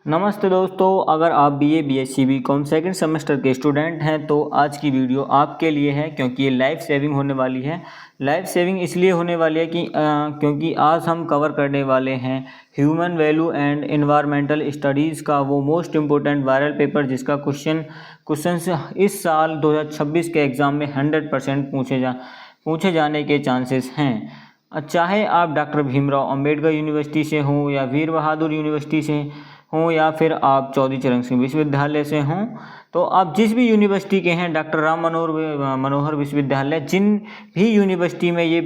नमस्ते दोस्तों, अगर आप BA, BSc, BCom second semester के स्टूडेंट हैं तो आज की वीडियो आपके लिए है क्योंकि ये लाइफ सेविंग होने वाली है। लाइफ सेविंग इसलिए होने वाली है क्योंकि आज हम कवर करने वाले हैं human value and environmental studies का वो मोस्ट इम्पोर्टेंट वायरल पेपर जिसका क्वेश्चंस इस साल 2026 के एग्ज़ाम में 100% पूछे जाने के चांसेस हैं। चाहे आप डॉक्टर भीमराव अंबेडकर यूनिवर्सिटी से हों या वीर बहादुर यूनिवर्सिटी से हों या फिर आप चौधरी चरण सिंह विश्वविद्यालय से हों, तो आप जिस भी यूनिवर्सिटी के हैं, डॉक्टर राम मनोहर विश्वविद्यालय, जिन भी यूनिवर्सिटी में ये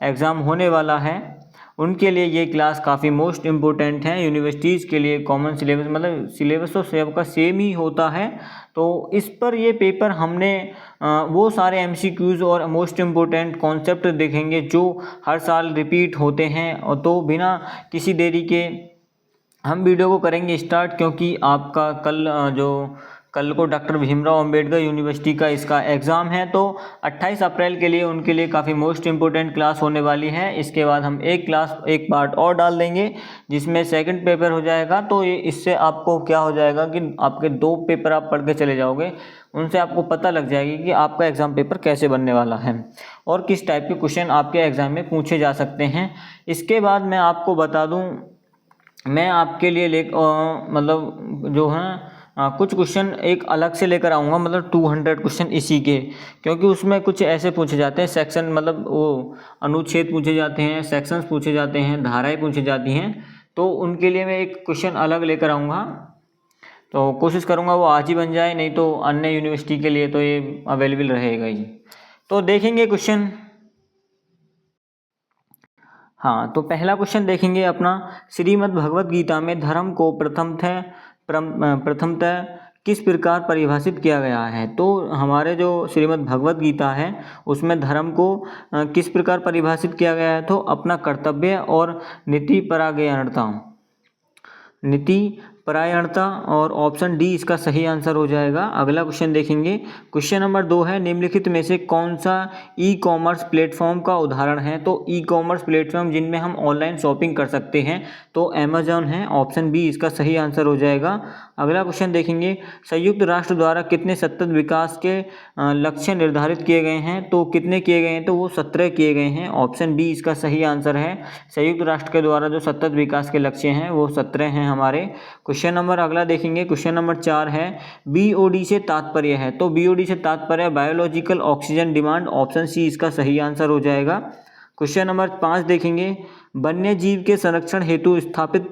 एग्ज़ाम होने वाला है उनके लिए ये क्लास काफ़ी मोस्ट इम्पोर्टेंट है। यूनिवर्सिटीज़ के लिए कॉमन सिलेबस मतलब सिलेबस तो सबका सेम ही होता है, तो इस पर ये पेपर हमने वो सारे एमसीक्यूज़ और मोस्ट इम्पोर्टेंट कॉन्सेप्ट देखेंगे जो हर साल रिपीट होते हैं। और तो बिना किसी देरी के हम वीडियो को करेंगे स्टार्ट, क्योंकि आपका कल को डॉक्टर भीमराव अंबेडकर यूनिवर्सिटी का इसका एग्ज़ाम है, तो 28 अप्रैल के लिए उनके लिए काफ़ी मोस्ट इम्पोर्टेंट क्लास होने वाली है। इसके बाद हम एक पार्ट और डाल देंगे जिसमें सेकंड पेपर हो जाएगा। तो ये इससे आपको क्या हो जाएगा कि आपके 2 पेपर आप पढ़ के चले जाओगे, उनसे आपको पता लग जाएगी कि आपका एग्ज़ाम पेपर कैसे बनने वाला है और किस टाइप के क्वेश्चन आपके एग्ज़ाम में पूछे जा सकते हैं। इसके बाद मैं आपको बता दूँ, मैं आपके लिए कुछ क्वेश्चन एक अलग से लेकर आऊँगा, मतलब 200 क्वेश्चन इसी के, क्योंकि उसमें कुछ ऐसे पूछे जाते हैं सेक्शन, मतलब वो अनुच्छेद पूछे जाते हैं, सेक्शंस पूछे जाते हैं, धाराएं पूछी जाती हैं, तो उनके लिए मैं एक क्वेश्चन अलग लेकर आऊँगा। तो कोशिश करूँगा वो आज ही बन जाए, नहीं तो अन्य यूनिवर्सिटी के लिए तो ये अवेलेबल रहेगा ही। तो देखेंगे क्वेश्चन। हाँ, तो पहला क्वेश्चन देखेंगे अपना, श्रीमद् भगवत गीता में धर्म को प्रथमतः किस प्रकार परिभाषित किया गया है। तो हमारे जो श्रीमद् भगवत गीता है उसमें धर्म को किस प्रकार परिभाषित किया गया है, तो अपना कर्तव्य और नीति परायणता, और ऑप्शन डी इसका सही आंसर हो जाएगा। अगला क्वेश्चन देखेंगे, क्वेश्चन नंबर 2 है, निम्नलिखित में से कौन सा ई कॉमर्स प्लेटफॉर्म का उदाहरण है। तो ई कॉमर्स प्लेटफॉर्म जिनमें हम ऑनलाइन शॉपिंग कर सकते हैं तो अमेजॉन है, ऑप्शन बी इसका सही आंसर हो जाएगा। अगला क्वेश्चन देखेंगे, संयुक्त राष्ट्र द्वारा कितने सतत विकास के लक्ष्य निर्धारित किए गए हैं। तो कितने किए गए हैं, तो वो 17 किए गए हैं, ऑप्शन बी इसका सही आंसर है। संयुक्त राष्ट्र के द्वारा जो सतत विकास के लक्ष्य हैं वो 17 हैं हमारे। क्वेश्चन नंबर अगला देखेंगे, क्वेश्चन नंबर 4 है, बीओडी से तात्पर्य है। तो बीओडी से तात्पर्य biological oxygen demand, option C इसका सही आंसर हो जाएगा। क्वेश्चन नंबर 5 देखेंगे, वन्य जीव के संरक्षण हेतु स्थापित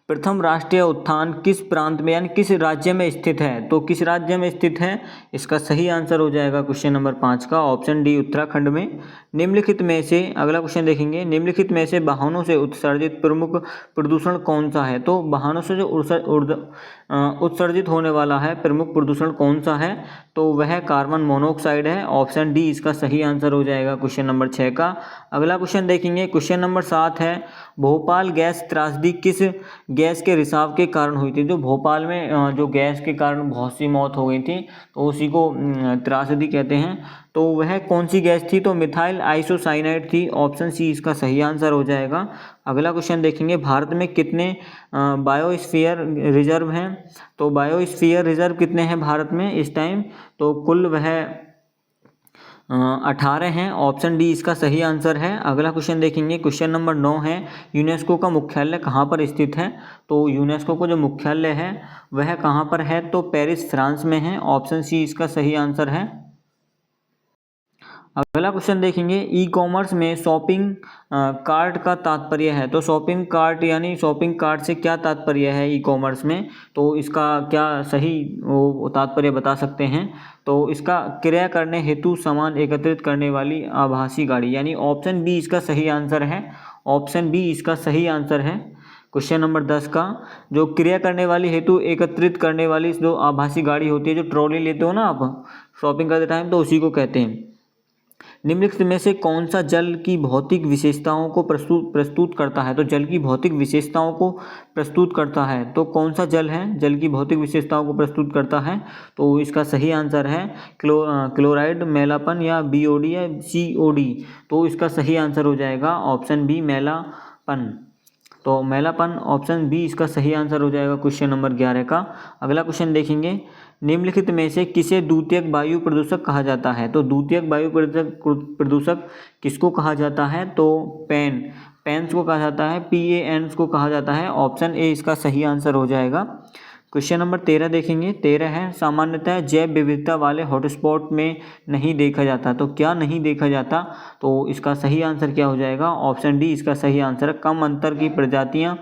प्रथम राष्ट्रीय उद्यान किस प्रांत में यानी किस राज्य में स्थित है। तो किस राज्य में स्थित है, इसका सही आंसर हो जाएगा क्वेश्चन नंबर 5 का, ऑप्शन डी उत्तराखंड में। निम्नलिखित में से, अगला क्वेश्चन देखेंगे, निम्नलिखित में से वाहनों से उत्सर्जित प्रमुख प्रदूषण कौन सा है। तो वाहनों से जो उत्सर्जित होने वाला है प्रमुख प्रदूषण कौन सा है, तो वह कार्बन मोनोऑक्साइड है, ऑप्शन डी इसका सही आंसर हो जाएगा क्वेश्चन नंबर 6 का। अगला क्वेश्चन देखेंगे, क्वेश्चन नंबर 7 है, भोपाल गैस त्रासदी किस गैस के रिसाव के कारण हुई थी। जो भोपाल में जो गैस के कारण बहुत सी मौत हो गई थी तो उसी को त्रासदी कहते हैं, तो वह कौन सी गैस थी, तो मिथाइल आइसोसाइनाइड थी, ऑप्शन सी इसका सही आंसर हो जाएगा। अगला क्वेश्चन देखेंगे, भारत में कितने बायोस्फीयर रिजर्व हैं। तो बायोस्फीयर रिजर्व कितने हैं भारत में इस टाइम, तो कुल वह 18 हैं, ऑप्शन डी इसका सही आंसर है। अगला क्वेश्चन देखेंगे, क्वेश्चन नंबर 9 है, यूनेस्को का मुख्यालय कहाँ पर स्थित है। तो यूनेस्को का जो मुख्यालय है वह कहाँ पर है, तो पेरिस फ्रांस में है, ऑप्शन सी इसका सही आंसर है। अगला क्वेश्चन देखेंगे, ई कॉमर्स में शॉपिंग कार्ट का तात्पर्य है। तो शॉपिंग कार्ट यानी शॉपिंग कार्ट से क्या तात्पर्य है ई कॉमर्स में, तो इसका क्या सही वो तात्पर्य बता सकते हैं। तो इसका क्रय करने हेतु सामान एकत्रित करने वाली आभासी गाड़ी, यानी ऑप्शन बी इसका सही आंसर है, ऑप्शन बी इसका सही आंसर है। क्वेश्चन नंबर 10 का, जो क्रिया करने वाली हेतु एकत्रित करने वाली जो आभासी गाड़ी होती है, जो ट्रॉली लेते हो ना आप शॉपिंग करते टाइम, तो उसी को कहते हैं। निम्नलिखित में से कौन सा जल की भौतिक विशेषताओं को प्रस्तुत करता है। तो जल की भौतिक विशेषताओं को प्रस्तुत करता है, तो कौन सा जल है जल की भौतिक विशेषताओं को प्रस्तुत करता है, तो इसका सही आंसर है क्लोराइड, मेलापन या बीओडी या सीओडी। तो इसका सही आंसर हो जाएगा ऑप्शन बी मेलापन। तो मैलापन ऑप्शन बी इसका सही आंसर हो जाएगा क्वेश्चन नंबर 11 का। अगला क्वेश्चन देखेंगे, निम्नलिखित में से किसे द्वितीयक वायु प्रदूषक कहा जाता है? तो द्वितीयक वायु प्रदूषक किसको कहा जाता है? तो पेन्स को कहा जाता है, PANs को कहा जाता है। ऑप्शन ए इसका सही आंसर हो जाएगा। क्वेश्चन नंबर 13 देखेंगे। 13 है, सामान्यतः जैव विविधता वाले हॉटस्पॉट में नहीं देखा जाता। तो क्या नहीं देखा जाता? तो इसका सही आंसर क्या हो जाएगा? ऑप्शन डी इसका सही आंसर है, कम अंतर की प्रजातियां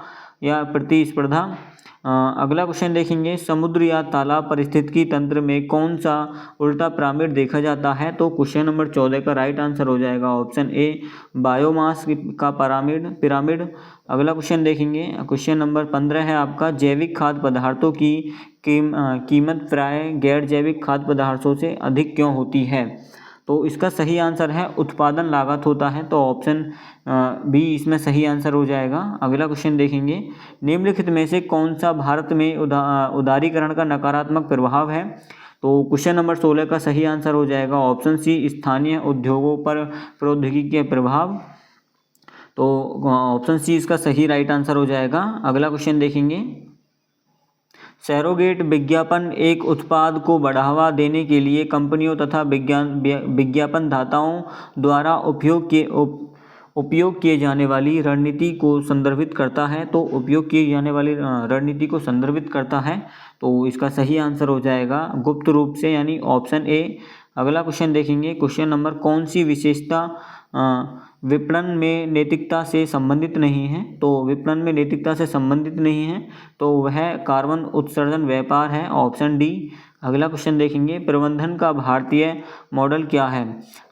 या प्रतिस्पर्धा। अगला क्वेश्चन देखेंगे, समुद्र या तालाब पारिस्थितिकी तंत्र में कौन सा उल्टा पिरामिड देखा जाता है? तो क्वेश्चन नंबर 14 का राइट आंसर हो जाएगा ऑप्शन ए, बायोमास का पिरामिड। अगला क्वेश्चन देखेंगे, क्वेश्चन नंबर 15 है आपका, जैविक खाद्य पदार्थों की कीमत प्राय गैर जैविक खाद्य पदार्थों से अधिक क्यों होती है? तो इसका सही आंसर है उत्पादन लागत होता है। तो ऑप्शन बी इसमें सही आंसर हो जाएगा। अगला क्वेश्चन देखेंगे, निम्नलिखित में से कौन सा भारत में उदारीकरण का नकारात्मक प्रभाव है? तो क्वेश्चन नंबर 16 का सही आंसर हो जाएगा ऑप्शन सी, स्थानीय उद्योगों पर प्रौद्योगिकी के प्रभाव। तो ऑप्शन सी इसका सही राइट आंसर हो जाएगा। अगला क्वेश्चन देखेंगे, सैरोगेट विज्ञापन एक उत्पाद को बढ़ावा देने के लिए कंपनियों तथा विज्ञापन दाताओं द्वारा उपयोग किए जाने वाली रणनीति को संदर्भित करता है। तो उपयोग किए जाने वाली रणनीति को संदर्भित करता है, तो इसका सही आंसर हो जाएगा गुप्त रूप से, यानी ऑप्शन ए। अगला क्वेश्चन देखेंगे, क्वेश्चन नंबर, कौन सी विशेषता विपणन में नैतिकता से संबंधित नहीं है? तो विपणन में नैतिकता से संबंधित नहीं है, तो वह कार्बन उत्सर्जन व्यापार है, ऑप्शन डी। अगला क्वेश्चन देखेंगे, प्रबंधन का भारतीय मॉडल क्या है?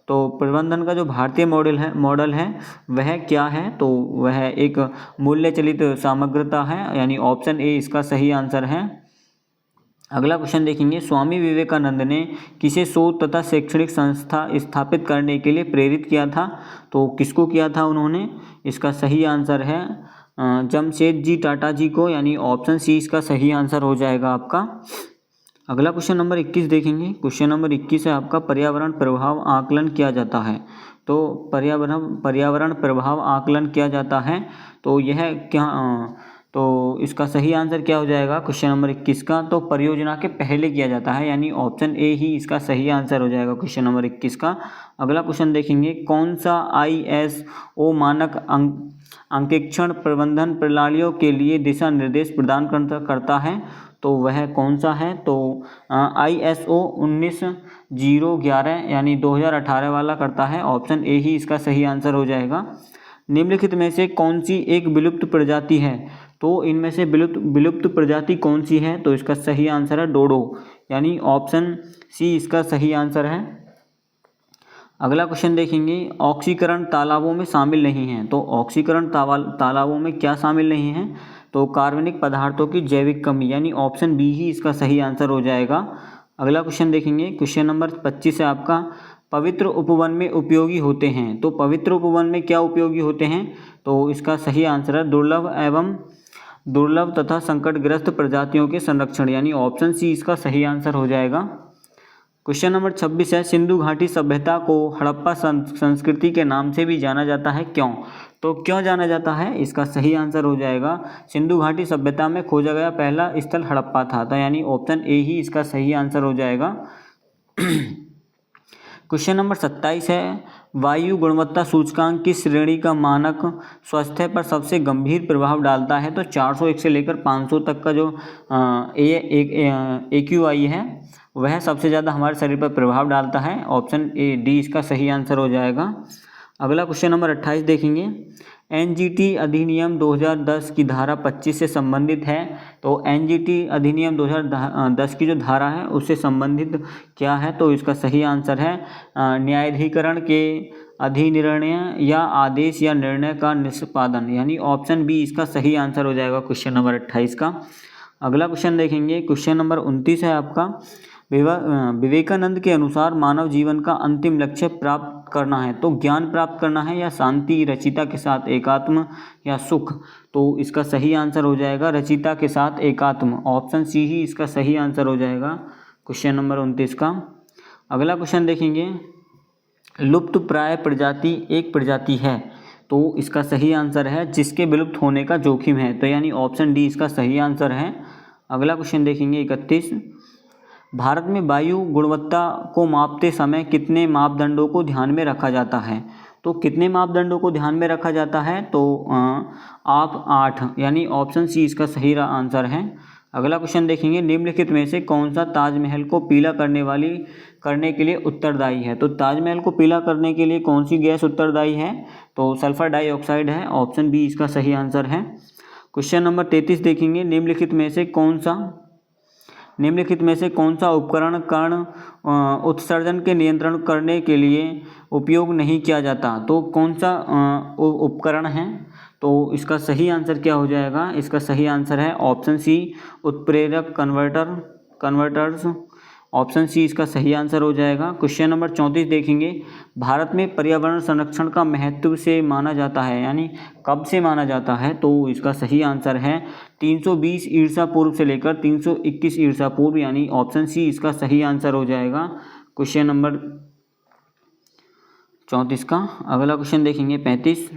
तो प्रबंधन का जो भारतीय मॉडल है वह क्या है? तो वह एक मूल्य चलित समग्रता है, यानी ऑप्शन ए इसका सही आंसर है। अगला क्वेश्चन देखेंगे, स्वामी विवेकानंद ने किसे शोध तथा शैक्षणिक संस्था स्थापित करने के लिए प्रेरित किया था? तो किसको किया था उन्होंने? इसका सही आंसर है जमशेदजी टाटा जी को, यानी ऑप्शन सी इसका सही आंसर हो जाएगा आपका। अगला क्वेश्चन नंबर 21 देखेंगे। क्वेश्चन नंबर 21 है आपका, पर्यावरण प्रभाव आकलन किया जाता है। तो पर्यावरण प्रभाव आकलन किया जाता है, तो यह क्या तो इसका सही आंसर क्या हो जाएगा क्वेश्चन नंबर 21 का? तो परियोजना के पहले किया जाता है, यानी ऑप्शन ए ही इसका सही आंसर हो जाएगा क्वेश्चन नंबर 21 का। अगला क्वेश्चन देखेंगे, कौन सा ISO मानक अंकेक्षण प्रबंधन प्रणालियों के लिए दिशा निर्देश प्रदान करता है? तो वह कौन सा है? तो ISO 19011 यानी 2018 वाला करता है, ऑप्शन ए ही इसका सही आंसर हो जाएगा। निम्नलिखित में से कौन सी एक विलुप्त प्रजाति है? तो इनमें से विलुप्त प्रजाति कौन सी है? तो इसका सही आंसर है डोडो, यानी ऑप्शन सी इसका सही आंसर है। अगला क्वेश्चन देखेंगे, ऑक्सीकरण तालाबों में शामिल नहीं है। तो ऑक्सीकरण तालाबों में क्या शामिल नहीं है? तो कार्बनिक पदार्थों की जैविक कमी, यानी ऑप्शन बी ही इसका सही आंसर हो जाएगा। अगला क्वेश्चन देखेंगे, क्वेश्चन नंबर 25 है आपका, पवित्र उपवन में उपयोगी होते हैं। तो पवित्र उपवन में क्या उपयोगी होते हैं? तो इसका सही आंसर है दुर्लभ तथा संकटग्रस्त प्रजातियों के संरक्षण, यानी ऑप्शन सी इसका सही आंसर हो जाएगा। क्वेश्चन नंबर 26 है, सिंधु घाटी सभ्यता को हड़प्पा संस्कृति के नाम से भी जाना जाता है, क्यों? तो क्यों जाना जाता है? इसका सही आंसर हो जाएगा, सिंधु घाटी सभ्यता में खोजा गया पहला स्थल हड़प्पा था, तो यानी ऑप्शन ए ही इसका सही आंसर हो जाएगा। क्वेश्चन नंबर 27 है, वायु गुणवत्ता सूचकांक किस श्रेणी का मानक स्वास्थ्य पर सबसे गंभीर प्रभाव डालता है? तो 401 से लेकर 500 तक का जो AQI है वह सबसे ज़्यादा हमारे शरीर पर प्रभाव डालता है, ऑप्शन ए डी इसका सही आंसर हो जाएगा। अगला क्वेश्चन नंबर 28 देखेंगे, NGT अधिनियम 2010 की धारा 25 से संबंधित है। तो NGT अधिनियम 2010 की जो धारा है उससे संबंधित क्या है? तो इसका सही आंसर है न्यायाधिकरण के अधिनिर्णय या आदेश या निर्णय का निष्पादन, यानी ऑप्शन बी इसका सही आंसर हो जाएगा क्वेश्चन नंबर 28 का। अगला क्वेश्चन देखेंगे, क्वेश्चन नंबर 29 है आपका, विवेकानंद के अनुसार मानव जीवन का अंतिम लक्ष्य प्राप्त करना है। तो ज्ञान प्राप्त करना है या शांति, रचिता के साथ एकात्म या सुख? तो इसका सही आंसर हो जाएगा रचिता के साथ एकात्म, ऑप्शन सी ही इसका सही आंसर हो जाएगा क्वेश्चन नंबर 29 का। अगला क्वेश्चन देखेंगे, लुप्त प्राय प्रजाति एक प्रजाति है, तो इसका सही आंसर है जिसके विलुप्त होने का जोखिम है, तो यानी ऑप्शन डी इसका सही आंसर है। अगला क्वेश्चन देखेंगे 31। भारत में वायु गुणवत्ता को मापते समय कितने मापदंडों को ध्यान में रखा जाता है? तो कितने मापदंडों को ध्यान में रखा जाता है? तो आप 8, यानी ऑप्शन सी इसका सही आंसर है। अगला क्वेश्चन देखेंगे, निम्नलिखित में से कौन सा ताजमहल को पीला करने के लिए उत्तरदायी है? तो ताजमहल को पीला करने के लिए कौन सी गैस उत्तरदायी है? तो सल्फर डाइऑक्साइड है, ऑप्शन बी इसका सही आंसर है। क्वेश्चन नंबर 33 देखेंगे, निम्नलिखित में से कौन सा उपकरण कण उत्सर्जन के नियंत्रण करने के लिए उपयोग नहीं किया जाता? तो कौन सा उपकरण है? तो इसका सही आंसर क्या हो जाएगा? इसका सही आंसर है ऑप्शन सी, उत्प्रेरक कन्वर्टर्स। ऑप्शन सी इसका सही आंसर हो जाएगा। क्वेश्चन नंबर 34 देखेंगे, भारत में पर्यावरण संरक्षण का महत्व से माना जाता है, यानी कब से माना जाता है? तो इसका सही आंसर है 320 ईसा पूर्व से लेकर 321 ईसा पूर्व, यानी ऑप्शन सी इसका सही आंसर हो जाएगा क्वेश्चन नंबर 34 का। अगला क्वेश्चन देखेंगे 35।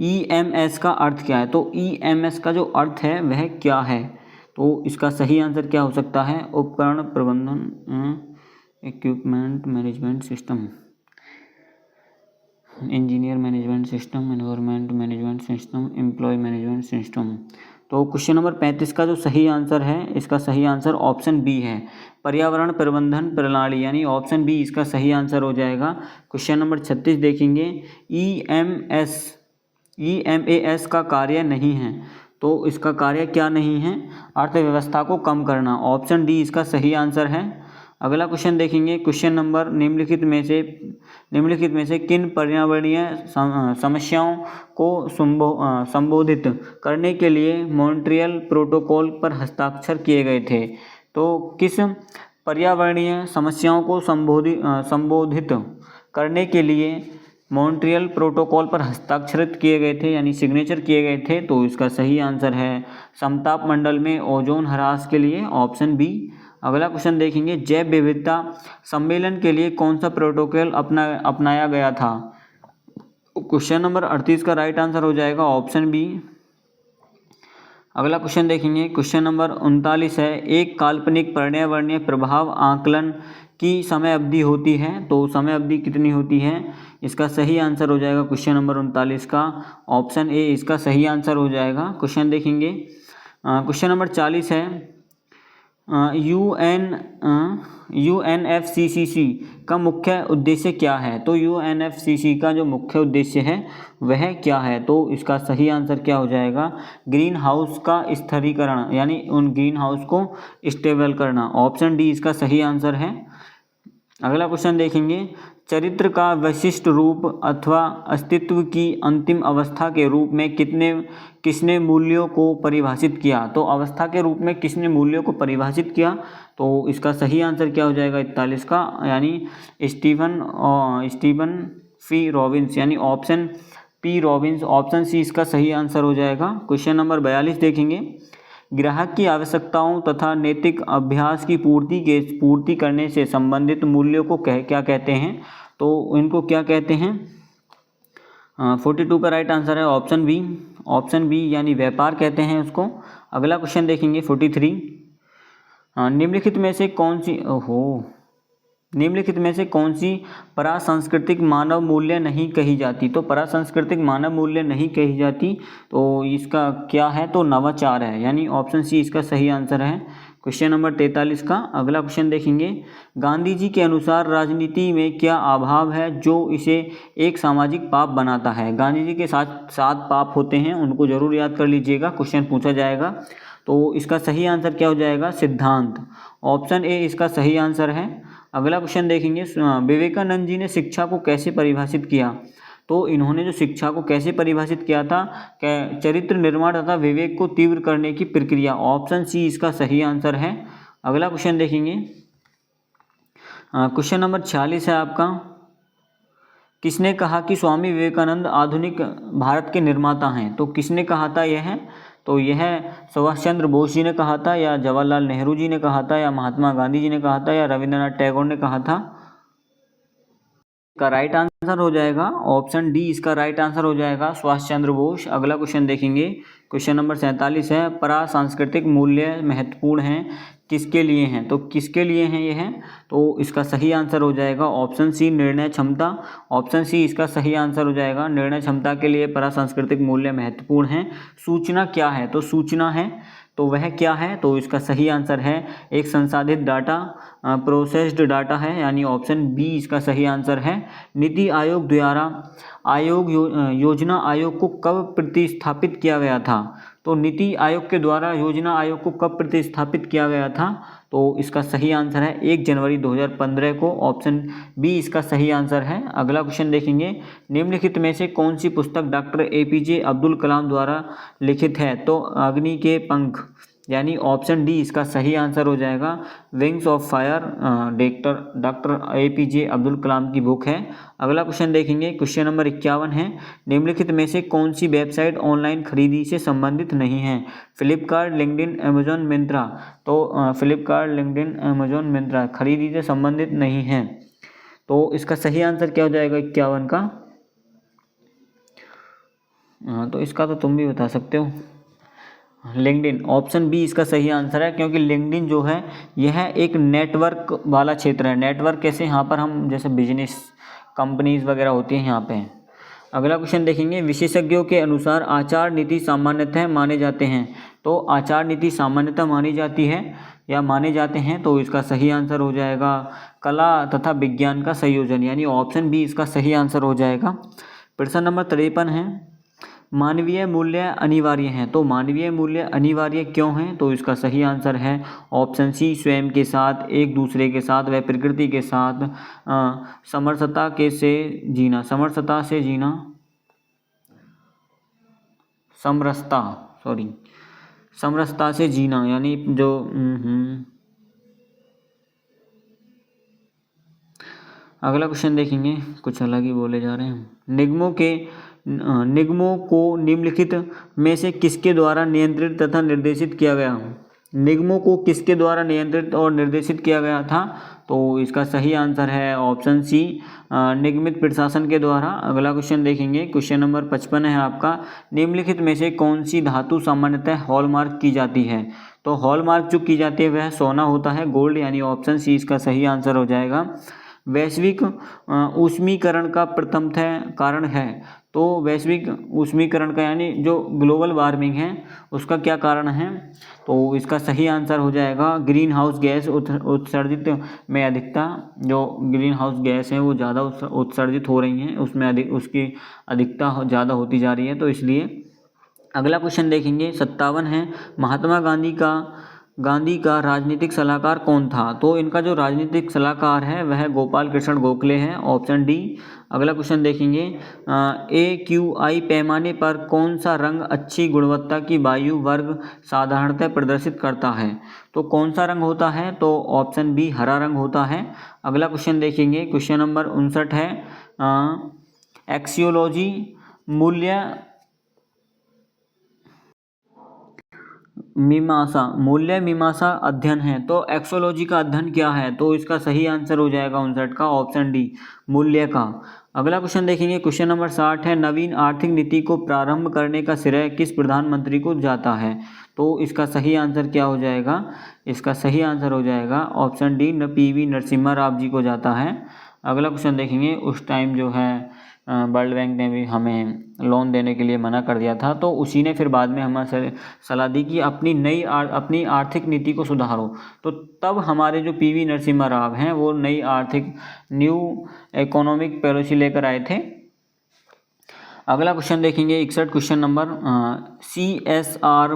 EMS का अर्थ क्या है? तो EMS का जो अर्थ है वह क्या है? तो इसका सही आंसर क्या हो सकता है? उपकरण प्रबंधन, equipment management system, engineer management system, environment management system, employ management system. तो क्वेश्चन नंबर 35 का जो सही आंसर है, इसका सही आंसर ऑप्शन बी है, पर्यावरण प्रबंधन प्रणाली, यानी ऑप्शन बी इसका सही आंसर हो जाएगा। क्वेश्चन नंबर 36 देखेंगे, EMAS का कार्य नहीं है, तो इसका कार्य क्या नहीं है? अर्थव्यवस्था को कम करना, ऑप्शन डी इसका सही आंसर है। अगला क्वेश्चन देखेंगे, क्वेश्चन नंबर, निम्नलिखित में से किन पर्यावरणीय समस्याओं को संबोधित करने के लिए मॉन्ट्रियल प्रोटोकॉल पर हस्ताक्षर किए गए थे? तो किस पर्यावरणीय समस्याओं को संबोधित करने के लिए मॉन्ट्रियल प्रोटोकॉल पर हस्ताक्षरित किए गए थे, यानी सिग्नेचर किए गए थे? तो इसका सही आंसर है समताप मंडल में ओजोन ह्रास के लिए, ऑप्शन बी। अगला क्वेश्चन देखेंगे, जैव विविधता सम्मेलन के लिए कौन सा प्रोटोकॉल अपनाया गया था? क्वेश्चन नंबर 38 का राइट आंसर हो जाएगा ऑप्शन बी। अगला क्वेश्चन देखेंगे, क्वेश्चन नंबर 39 है, एक काल्पनिक पर्यावरणीय प्रभाव आकलन की समय अवधि होती है, तो समय अवधि कितनी होती है? इसका सही आंसर हो जाएगा क्वेश्चन नंबर 39 का ऑप्शन ए इसका सही आंसर हो जाएगा। क्वेश्चन देखेंगे, क्वेश्चन नंबर 40 है, UNFCCC का मुख्य उद्देश्य क्या है? तो UNFCCC का जो मुख्य उद्देश्य है वह क्या है? तो इसका सही आंसर क्या हो जाएगा? ग्रीन हाउस का स्थिरीकरण, यानी उन ग्रीन हाउस को स्टेबल करना, ऑप्शन डी इसका सही आंसर है। अगला क्वेश्चन देखेंगे, चरित्र का विशिष्ट रूप अथवा अस्तित्व की अंतिम अवस्था के रूप में किसने मूल्यों को परिभाषित किया? तो अवस्था के रूप में किसने मूल्यों को परिभाषित किया? तो इसका सही आंसर क्या हो जाएगा 41 का, यानी स्टीवन फी रॉबिन्स, यानी option P Robbins, option C इसका सही आंसर हो जाएगा। क्वेश्चन नंबर 42 देखेंगे, ग्राहक की आवश्यकताओं तथा नैतिक अभ्यास की पूर्ति करने से संबंधित मूल्यों को क्या कहते हैं? तो इनको क्या कहते हैं? 42 का राइट आंसर है ऑप्शन बी, यानी व्यापार कहते हैं उसको। अगला क्वेश्चन देखेंगे 43, निम्नलिखित में से कौन सी परासांस्कृतिक मानव मूल्य नहीं कही जाती? तो परासांस्कृतिक मानव मूल्य नहीं कही जाती, तो इसका क्या है? तो नवाचार है, यानी ऑप्शन सी इसका सही आंसर है क्वेश्चन नंबर 43 का। अगला क्वेश्चन देखेंगे, गांधी जी के अनुसार राजनीति में क्या अभाव है जो इसे एक सामाजिक पाप बनाता है? गांधी जी के 7 पाप होते हैं, उनको जरूर याद कर लीजिएगा, क्वेश्चन पूछा जाएगा। तो इसका सही आंसर क्या हो जाएगा? सिद्धांत, ऑप्शन ए इसका सही आंसर है। अगला क्वेश्चन देखेंगे, विवेकानंद जी ने शिक्षा को कैसे परिभाषित किया? तो इन्होंने जो शिक्षा को कैसे परिभाषित किया था? चरित्र निर्माण तथा विवेक को तीव्र करने की प्रक्रिया, ऑप्शन सी इसका सही आंसर है। अगला क्वेश्चन देखेंगे, क्वेश्चन नंबर 46 है आपका, किसने कहा कि स्वामी विवेकानंद आधुनिक भारत के निर्माता हैं? तो किसने कहा था यह? तो यह सुभाष चंद्र बोस जी ने कहा था, या जवाहरलाल नेहरू जी ने कहा था, या महात्मा गांधी जी ने कहा था, या रविंद्रनाथ टैगोर ने कहा था? का राइट आंसर आंसर हो जाएगा ऑप्शन डी इसका राइट आंसर हो जाएगा, सुभाष चंद्र बोस। अगला क्वेश्चन देखेंगे, क्वेश्चन नंबर 47 है, परा सांस्कृतिक मूल्य महत्वपूर्ण हैं किसके लिए हैं? तो किसके लिए हैं ये हैं? तो इसका सही आंसर हो जाएगा ऑप्शन सी, निर्णय क्षमता। ऑप्शन सी इसका सही आंसर हो जाएगा, निर्णय क्षमता के लिए परा सांस्कृतिक मूल्य महत्वपूर्ण हैं। सूचना क्या है? तो सूचना है तो वह क्या है? तो इसका सही आंसर है एक संसाधित डाटा, प्रोसेस्ड डाटा है, यानी ऑप्शन बी इसका सही आंसर है। नीति आयोग द्वारा योजना आयोग को कब प्रतिस्थापित किया गया था? तो नीति आयोग के द्वारा योजना आयोग को कब प्रतिस्थापित किया गया था? तो इसका सही आंसर है 1 जनवरी 2015 को, ऑप्शन बी इसका सही आंसर है। अगला क्वेश्चन देखेंगे, निम्नलिखित में से कौन सी पुस्तक डॉक्टर APJ अब्दुल कलाम द्वारा लिखित है? तो अग्नि के पंख, यानी ऑप्शन डी इसका सही आंसर हो जाएगा, wings of fire, doctor APJ Abdul Kalam की बुक है। अगला क्वेश्चन देखेंगे, क्वेश्चन नंबर 51 है, निम्नलिखित में से कौन सी वेबसाइट ऑनलाइन खरीदी से संबंधित नहीं है? Flipkart, LinkedIn, Amazon, Myntra. तो फ्लिपकार्ट, लिंक्डइन, अमेजॉन, मिंत्रा खरीदी से संबंधित नहीं है। तो इसका सही आंसर क्या हो जाएगा 51 का? तो इसका तो तुम भी बता सकते हो, लिंक्डइन। ऑप्शन बी इसका सही आंसर है, क्योंकि लिंक्डइन जो है यह एक नेटवर्क वाला क्षेत्र है। नेटवर्क कैसे? यहाँ पर हम जैसे बिजनेस कंपनीज वगैरह होती हैं यहाँ पे। अगला क्वेश्चन देखेंगे, विशेषज्ञों के अनुसार आचार नीति सामान्यतः माने जाते हैं। तो आचार नीति सामान्यतः मानी जाती है या माने जाते हैं, तो इसका सही आंसर हो जाएगा कला तथा विज्ञान का संयोजन, यानी ऑप्शन बी इसका सही आंसर हो जाएगा। प्रश्न नंबर 53 है, मानवीय मूल्य अनिवार्य हैं। तो मानवीय मूल्य अनिवार्य क्यों हैं? तो इसका सही आंसर है ऑप्शन सी, स्वयं के साथ, एक दूसरे के साथ व प्रकृति के साथ समरसता से जीना, समरसता से जीना, यानी जो अगला क्वेश्चन देखेंगे, कुछ अलग ही बोले जा रहे हैं। निगमों को निम्नलिखित में से किसके द्वारा नियंत्रित तथा निर्देशित किया गया? निगमों को किसके द्वारा नियंत्रित और निर्देशित किया गया था? तो इसका सही आंसर है ऑप्शन सी, निगमित प्रशासन के द्वारा। अगला क्वेश्चन देखेंगे, क्वेश्चन नंबर 55 है आपका, निम्नलिखित में से कौन सी धातु सामान्यतः हॉलमार्क की जाती है? तो हॉलमार्क जो की जाती है वह सोना होता है, गोल्ड, यानी ऑप्शन सी इसका सही आंसर हो जाएगा। वैश्विक ऊष्मीकरण का प्रथमतः कारण है। तो वैश्विक ऊष्मीकरण का यानी जो ग्लोबल वार्मिंग है उसका क्या कारण है? तो इसका सही आंसर हो जाएगा ग्रीन हाउस गैस उत्सर्जित में अधिकता। जो ग्रीन हाउस गैस है वो ज़्यादा उत्सर्जित हो रही हैं, उसमें उसकी अधिकता ज़्यादा होती जा रही है, तो इसलिए। अगला क्वेश्चन देखेंगे, 57 है, महात्मा गांधी का राजनीतिक सलाहकार कौन था? तो इनका जो राजनीतिक सलाहकार है वह गोपाल कृष्ण गोखले है, ऑप्शन डी। अगला क्वेश्चन देखेंगे, AQI पैमाने पर कौन सा रंग अच्छी गुणवत्ता की वायु वर्ग साधारणतः प्रदर्शित करता है? तो कौन सा रंग होता है? तो ऑप्शन बी हरा रंग होता है। अगला क्वेश्चन देखेंगे, क्वेश्चन नंबर 59 है, एक्सियोलॉजी मूल्य मीमांसा अध्ययन है। तो एक्सोलॉजी का अध्ययन क्या है? तो इसका सही आंसर हो जाएगा 59 का, ऑप्शन डी मूल्य का। अगला क्वेश्चन देखेंगे, क्वेश्चन नंबर 60 है, नवीन आर्थिक नीति को प्रारंभ करने का श्रेय किस प्रधानमंत्री को जाता है? तो इसका सही आंसर क्या हो जाएगा? इसका सही आंसर हो जाएगा option D, PV Narasimha Rao ji को जाता है। अगला क्वेश्चन देखेंगे, उस टाइम जो है वर्ल्ड बैंक ने भी हमें लोन देने के लिए मना कर दिया था, तो उसी ने फिर बाद में हमें सलाह दी कि अपनी आर्थिक नीति को सुधारो। तो तब हमारे जो PV नरसिम्हा राव हैं वो नई आर्थिक न्यू इकोनॉमिक पॉलिसी लेकर आए थे। अगला क्वेश्चन देखेंगे, 61 क्वेश्चन नंबर, CSR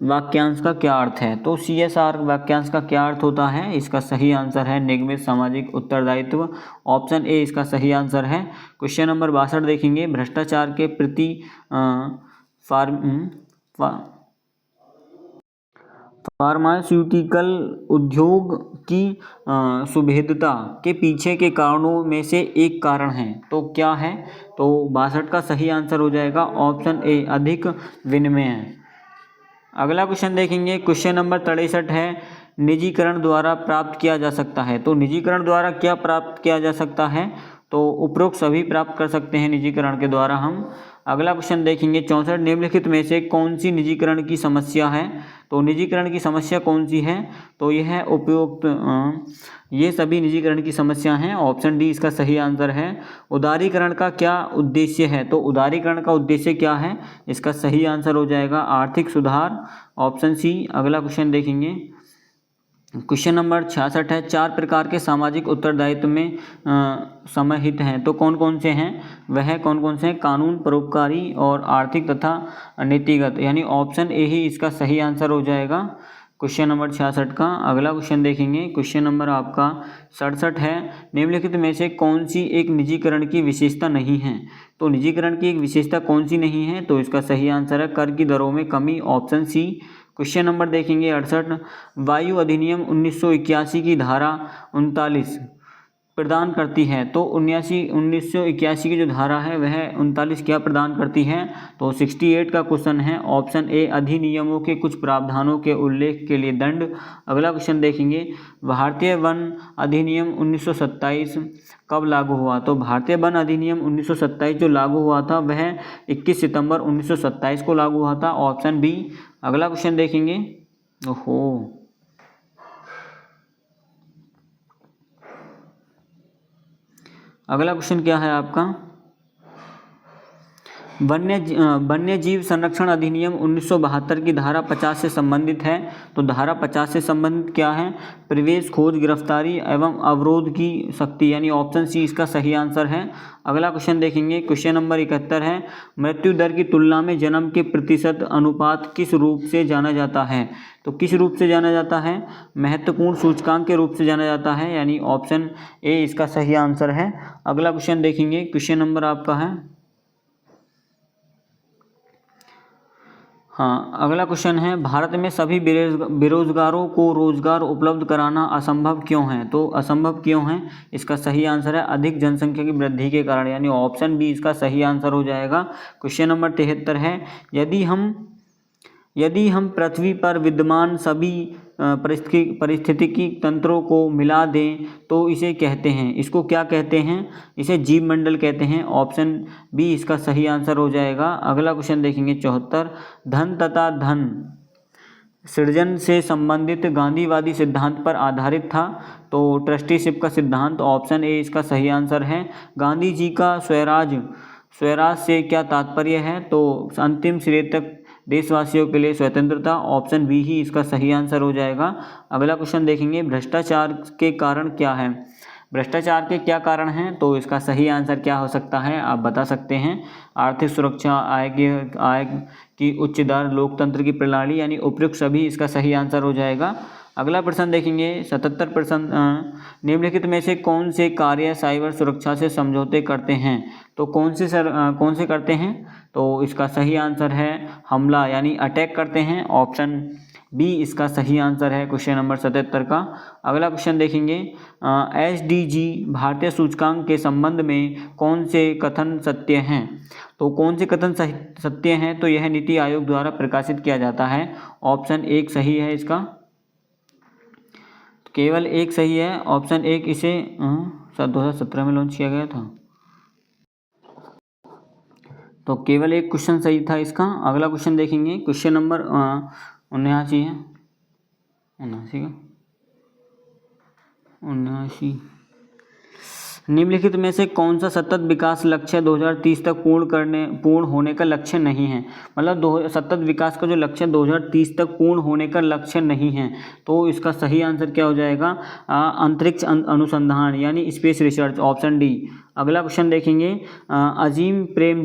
वाक्यांश का क्या अर्थ है? तो CSR वाक्यांश का क्या अर्थ होता है? इसका सही आंसर है निगमित सामाजिक उत्तरदायित्व, ऑप्शन ए इसका सही आंसर है। क्वेश्चन नंबर 62 देखेंगे, भ्रष्टाचार के प्रति फार्मास्यूटिकल उद्योग की सुभेद्यता के पीछे के कारणों में से एक कारण है, तो क्या है? तो 62 का सही आंसर हो जाएगा ऑप्शन ए, अधिक विनिमय। अगला क्वेश्चन देखेंगे, क्वेश्चन नंबर 63 है, निजीकरण द्वारा प्राप्त किया जा सकता है। तो निजीकरण द्वारा क्या प्राप्त किया जा सकता है? तो उपरोक्त सभी प्राप्त कर सकते हैं निजीकरण के द्वारा हम। अगला क्वेश्चन देखेंगे 64, निम्नलिखित में से कौन सी निजीकरण की समस्या है। तो निजीकरण की समस्या कौन सी है, तो यह है उपयुक्त ये सभी निजीकरण की समस्या हैं। ऑप्शन डी इसका सही आंसर है। उदारीकरण का क्या उद्देश्य है, तो उदारीकरण का उद्देश्य क्या है, इसका सही आंसर हो जाएगा आर्थिक सुधार, ऑप्शन सी। अगला क्वेश्चन देखेंगे क्वेश्चन नंबर 66 है, 4 प्रकार के सामाजिक उत्तरदायित्व में समाहित हैं, तो कौन कौन से हैं, वह कौन कौन से हैं, कानून, परोपकारी और आर्थिक तथा नीतिगत, यानी ऑप्शन ए ही इसका सही आंसर हो जाएगा क्वेश्चन नंबर 66 का। अगला क्वेश्चन देखेंगे क्वेश्चन नंबर आपका 67 है, निम्नलिखित में से कौन सी एक निजीकरण की विशेषता नहीं है। तो निजीकरण की एक विशेषता कौन सी नहीं है, तो इसका सही आंसर है कर की दरों में कमी, ऑप्शन सी। क्वेश्चन नंबर देखेंगे 68, वायु अधिनियम 1981 की धारा 39 प्रदान करती है, तो 1981 की जो धारा है वह 39 क्या प्रदान करती है, तो 68 का क्वेश्चन है, ऑप्शन ए। अधिनियमों के कुछ प्रावधानों के उल्लेख के लिए दंड। अगला क्वेश्चन देखेंगे भारतीय वन अधिनियम 1927 कब लागू हुआ, तो भारतीय वन अधिनियम 1927 जो लागू हुआ था वह 21 सितंबर 1927 को लागू हुआ था, ऑप्शन बी। अगला क्वेश्चन देखेंगे, अगला क्वेश्चन क्या है आपका, वन्य जीव संरक्षण अधिनियम 1972 की धारा 50 से संबंधित है। तो धारा 50 से संबंधित क्या है, प्रवेश, खोज, गिरफ्तारी एवं अवरोध की शक्ति, यानी ऑप्शन सी इसका सही आंसर है। अगला क्वेश्चन देखेंगे क्वेश्चन नंबर 71 है, मृत्यु दर की तुलना में जन्म के प्रतिशत अनुपात किस रूप से जाना जाता है। तो किस रूप से जाना जाता है, महत्वपूर्ण सूचकांक के रूप से जाना जाता है, यानी ऑप्शन ए इसका सही आंसर है। अगला क्वेश्चन देखेंगे क्वेश्चन नंबर आपका है, अगला क्वेश्चन है, भारत में सभी बेरोजगारों को रोजगार उपलब्ध कराना असंभव क्यों है। तो असंभव क्यों है, इसका सही आंसर है अधिक जनसंख्या की वृद्धि के कारण, यानी ऑप्शन बी इसका सही आंसर हो जाएगा। क्वेश्चन नंबर 73 है, यदि हम पृथ्वी पर विद्यमान सभी पारिस्थितिकी तंत्रों को मिला दें तो इसे कहते हैं, इसको क्या कहते हैं, इसे जीव मंडल कहते हैं, ऑप्शन बी इसका सही आंसर हो जाएगा। अगला क्वेश्चन देखेंगे 74, धन तथा धन सृजन से संबंधित गांधीवादी सिद्धांत पर आधारित था। तो ट्रस्टीशिप का सिद्धांत, ऑप्शन ए इसका सही आंसर है। गांधी जी का स्वराज से क्या तात्पर्य है, तो अंतिम सिरे तक देशवासियों के लिए स्वतंत्रता, ऑप्शन बी ही इसका सही आंसर हो जाएगा। अगला क्वेश्चन देखेंगे भ्रष्टाचार के कारण क्या है, भ्रष्टाचार के क्या कारण हैं, तो इसका सही आंसर क्या हो सकता है, आप बता सकते हैं। आर्थिक सुरक्षा, आय की उच्च दर, लोकतंत्र की प्रणाली, यानी उपयुक्त सभी इसका सही आंसर हो जाएगा। अगला प्रश्न देखेंगे 77%, निम्नलिखित में से कौन से कार्य साइबर सुरक्षा से समझौते करते हैं। तो कौन से करते हैं, तो इसका सही आंसर है हमला, यानी अटैक करते हैं, ऑप्शन बी इसका सही आंसर है क्वेश्चन नंबर 77 का। अगला क्वेश्चन देखेंगे SDG भारतीय सूचकांक के संबंध में कौन से कथन सत्य हैं। तो कौन से कथन सत्य हैं, तो यह नीति आयोग द्वारा प्रकाशित किया जाता है, ऑप्शन एक सही है इसका, तो केवल एक सही है, ऑप्शन एक। इसे 2017 में लॉन्च किया गया था, तो केवल एक क्वेश्चन सही था इसका। अगला क्वेश्चन देखेंगे क्वेश्चन नंबर 79 है, 79। निम्नलिखित में से कौन सा सतत विकास लक्ष्य 2030 तक पूर्ण होने का लक्ष्य नहीं है, मतलब सतत विकास का जो लक्ष्य 2030 तक पूर्ण होने का लक्ष्य नहीं है, तो इसका सही आंसर क्या हो जाएगा, अंतरिक्ष अनुसंधान, यानी स्पेस रिसर्च, ऑप्शन डी। अगला क्वेश्चन देखेंगे अजीम प्रेम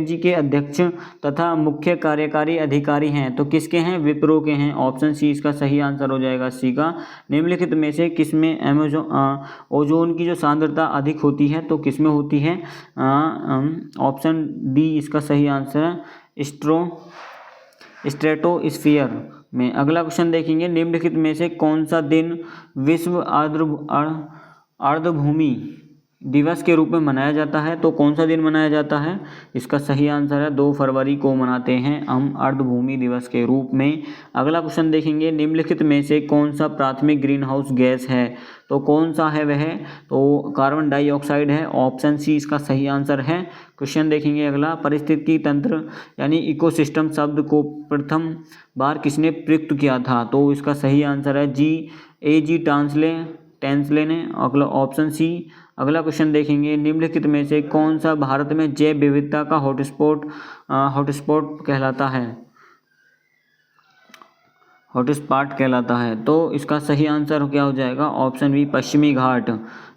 जी के अध्यक्ष तथा मुख्य कार्यकारी अधिकारी हैं, तो किसके हैं, विप्रो के हैं, ऑप्शन सी इसका सही आंसर हो जाएगा, सी का। निम्नलिखित में से किसमें ओजोन की जो सांद्रता अधिक होती है, तो किसमें होती है, ऑप्शन डी इसका सही आंसर है, स्ट्रेटोस्फीयर में। अगला क्वेश्चन देखेंगे निम्नलिखित में से कौन सा दिन विश्व आर्द्रभूमि दिवस के रूप में मनाया जाता है, तो कौन सा दिन मनाया जाता है? इसका सही आंसर है 2 फरवरी को मनाते हैं हम अर्धभूमि दिवस के रूप में। अगला क्वेश्चन देखेंगे, निम्नलिखित में से कौन सा प्राथमिक ग्रीन हाउस गैस है? तो कौन सा है वह? तो कार्बन डाइऑक्साइड है, ऑप्शन सी इसका सही आंसर है। क्वेश्चन देखेंगे अगला, पारिस्थितिकी तंत्र यानी इकोसिस्टम शब्द को प्रथम बार किसने प्रयुक्त किया था? तो इसका सही आंसर है जी टेंसले ने। अगला ऑप्शन सी। अगला क्वेश्चन देखेंगे, निम्नलिखित में से कौन सा भारत में जैव विविधता का हॉटस्पॉट कहलाता है? तो इसका सही आंसर क्या हो जाएगा? ऑप्शन बी पश्चिमी घाट।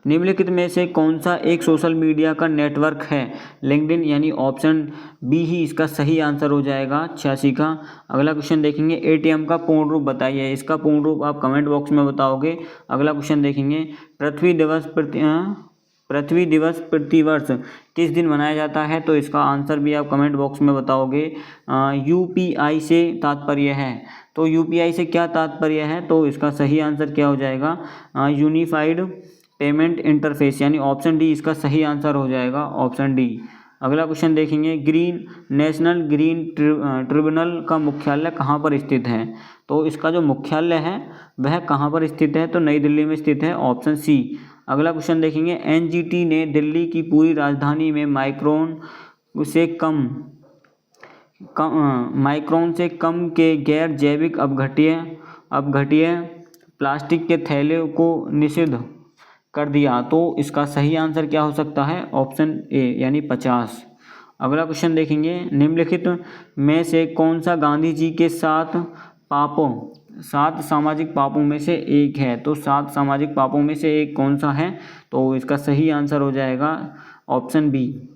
निम्नलिखित में से कौन सा एक सोशल मीडिया का नेटवर्क है? लिंक्डइन, यानी ऑप्शन बी ही इसका सही आंसर हो जाएगा 86 का। अगला क्वेश्चन देखेंगे, एटीएम का पूर्ण रूप बताइए। इसका पूर्ण रूप आप कमेंट बॉक्स में बताओगे। अगला क्वेश्चन देखेंगे, पृथ्वी दिवस प्रतिवर्ष किस दिन मनाया जाता है? तो इसका आंसर भी आप कमेंट बॉक्स में बताओगे। यूपीआई से तात्पर्य है, तो यूपीआई से क्या तात्पर्य है? तो इसका सही आंसर क्या हो जाएगा? यूनिफाइड पेमेंट इंटरफेस, यानी ऑप्शन डी इसका सही आंसर हो जाएगा, ऑप्शन डी। अगला क्वेश्चन देखेंगे, नेशनल ग्रीन ट्रिब्यूनल का मुख्यालय कहाँ पर स्थित है? तो इसका जो मुख्यालय है वह कहाँ पर स्थित है? तो नई दिल्ली में स्थित है, ऑप्शन सी। अगला क्वेश्चन देखेंगे, एनजीटी ने दिल्ली की पूरी राजधानी में माइक्रोन से कम के गैर जैविक अपघट्य प्लास्टिक के थैले को निषिद्ध कर दिया। तो इसका सही आंसर क्या हो सकता है? ऑप्शन ए यानी 50। अगला क्वेश्चन देखेंगे, निम्नलिखित में से कौन सा गांधी जी के 7 सामाजिक पापों में से एक है? तो 7 सामाजिक पापों में से एक कौन सा है? तो इसका सही आंसर हो जाएगा ऑप्शन बी।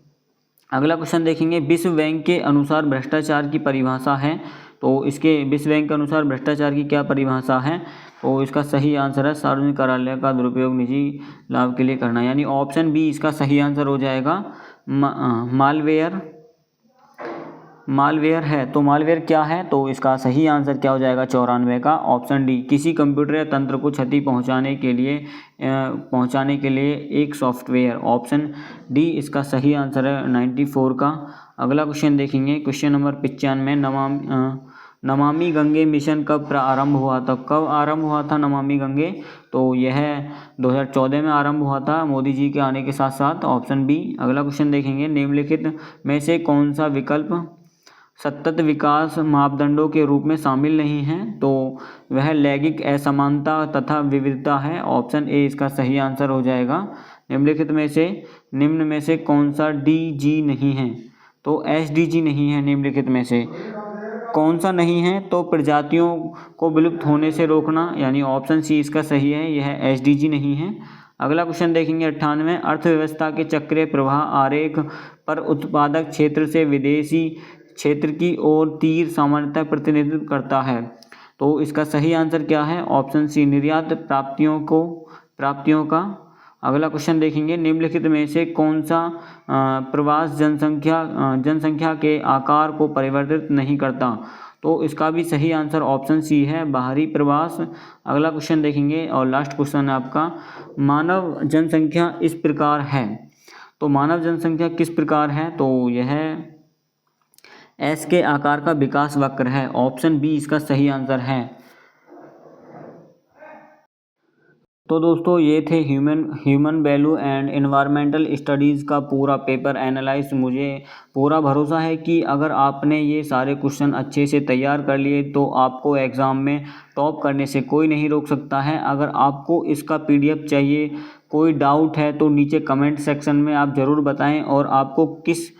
अगला क्वेश्चन देखेंगे, विश्व बैंक के अनुसार भ्रष्टाचार की परिभाषा है। तो इसके विश्व बैंक के अनुसार भ्रष्टाचार की क्या परिभाषा है? तो इसका सही आंसर है सार्वजनिक कार्यालय का दुरुपयोग निजी लाभ के लिए करना, यानी ऑप्शन बी इसका सही आंसर हो जाएगा। मालवेयर है, तो मालवेयर क्या है? तो इसका सही आंसर क्या हो जाएगा? 94 का, ऑप्शन डी। किसी कंप्यूटर या तंत्र को क्षति पहुंचाने के लिए एक सॉफ्टवेयर, ऑप्शन डी इसका सही आंसर है 94 का। अगला क्वेश्चन देखेंगे, question number 95, Namami Gange mission कब प्रारंभ हुआ था? कब आरंभ हुआ था नमामि गंगे? तो यह 2014 में आरंभ हुआ था मोदी जी के आने के साथ साथ, ऑप्शन बी। अगला क्वेश्चन देखेंगे, निम्नलिखित में से कौन सा विकल्प सतत विकास मापदंडों के रूप में शामिल नहीं है? तो वह लैंगिक असमानता तथा विविधता है, ऑप्शन ए इसका सही आंसर हो जाएगा। निम्न में से कौन सा डीजी नहीं है? तो एसडीजी नहीं है। निम्नलिखित में से कौन सा नहीं है? तो प्रजातियों को विलुप्त होने से रोकना, यानी ऑप्शन सी इसका सही है, यह एसडीजी नहीं है। अगला क्वेश्चन देखेंगे, 98, अर्थव्यवस्था के चक्रीय प्रवाह आरेख पर उत्पादक क्षेत्र से विदेशी क्षेत्र की ओर तीर सामान्यतः प्रतिनिधित्व करता है। तो इसका सही आंसर क्या है? ऑप्शन सी, निर्यात प्राप्तियों का। अगला क्वेश्चन देखेंगे, निम्नलिखित में से कौन सा प्रवास जनसंख्या के आकार को परिवर्तित नहीं करता? तो इसका भी सही आंसर ऑप्शन सी है, बाहरी प्रवास। अगला क्वेश्चन देखेंगे और लास्ट क्वेश्चन है आपका, मानव जनसंख्या इस प्रकार है। तो मानव जनसंख्या किस प्रकार है? तो यह एस के आकार का विकास वक्र है, ऑप्शन बी इसका सही आंसर है। तो दोस्तों ये थे human value and environmental studies का पूरा पेपर एनालाइज। मुझे पूरा भरोसा है कि अगर आपने ये सारे क्वेश्चन अच्छे से तैयार कर लिए तो आपको एग्ज़ाम में टॉप करने से कोई नहीं रोक सकता है। अगर आपको इसका PDF चाहिए, कोई डाउट है तो नीचे कमेंट सेक्शन में आप ज़रूर बताएं, और आपको किस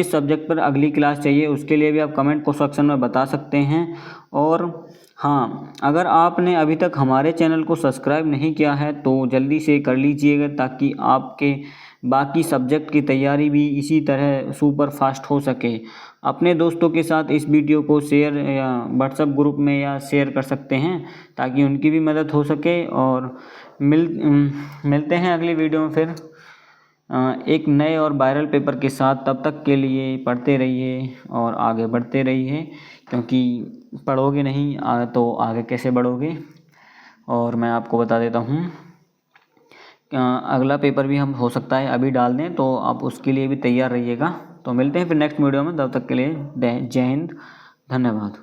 सब्जेक्ट पर अगली क्लास चाहिए उसके लिए भी आप कमेंट को सेक्शन में बता सकते हैं। और हाँ, अगर आपने अभी तक हमारे चैनल को सब्सक्राइब नहीं किया है तो जल्दी से कर लीजिएगा, ताकि आपके बाकी सब्जेक्ट की तैयारी भी इसी तरह सुपर फास्ट हो सके। अपने दोस्तों के साथ इस वीडियो को शेयर या व्हाट्सएप ग्रुप में या शेयर कर सकते हैं, ताकि उनकी भी मदद हो सके। और मिलते हैं अगली वीडियो में फिर एक नए और वायरल पेपर के साथ। तब तक के लिए पढ़ते रहिए और आगे बढ़ते रहिए, क्योंकि पढ़ोगे नहीं तो आगे कैसे बढ़ोगे। और मैं आपको बता देता हूँ अगला पेपर भी हम हो सकता है अभी डाल दें, तो आप उसके लिए भी तैयार रहिएगा। तो मिलते हैं फिर नेक्स्ट वीडियो में, तब तक के लिए जय हिंद, धन्यवाद।